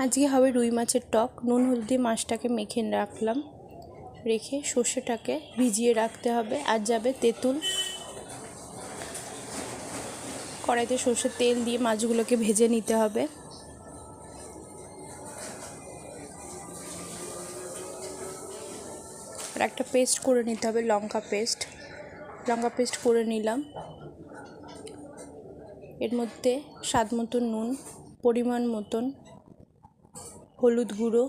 আজকে হবে রুই মাছের টক। নুন হলুদ দিয়ে মাছটাকে মেখে রাখলাম, রেখে সর্ষেটাকে ভিজিয়ে রাখতে হবে। আর যাবে তেঁতুল। কড়াইতে সর্ষের তেল দিয়ে মাছগুলোকে ভেজে নিতে হবে। আর একটা পেস্ট করে নিতে হবে, লঙ্কা পেস্ট করে নিলাম। এর মধ্যে স্বাদ মতন নুন, পরিমাণ মতন হলুদ গুঁড়ো,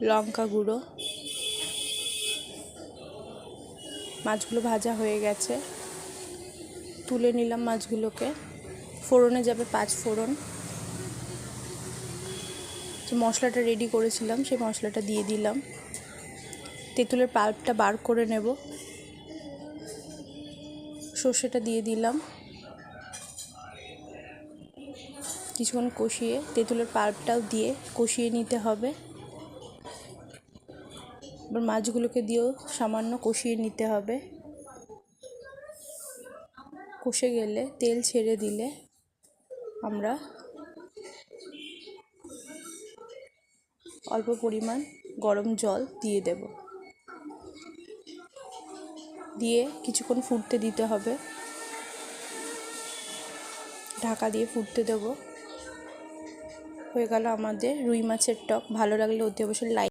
লঙ্কা গুঁড়ো। মাছগুলো ভাজা হয়ে গেছে, তুলে নিলাম মাছগুলোকে। ফোড়নে যাবে 5 ফোড়ন। যে মশলাটা রেডি করেছিলাম সেই মশলাটা দিয়ে দিলাম। তেঁতুলের পাল্পটা বার করে নেব। সর্ষেটা দিয়ে দিলাম। কিছুক্ষণ কষিয়ে তেঁতুলের পাল্পটাও দিয়ে কষিয়ে নিতে হবে। এবার মাছগুলোকে দিয়েও সামান্য কষিয়ে নিতে হবে। কষে গেলে তেল ছেড়ে দিলে আমরা অল্প পরিমাণ গরম জল দিয়ে দেব। দিয়ে কিছুক্ষণ ফুটতে দিতে হবে। ঢাকা দিয়ে ফুটতে দেব। হয়ে গেল আমাদের রুই মাছের টক। ভালো লাগলে অতি অবশ্যই লাইক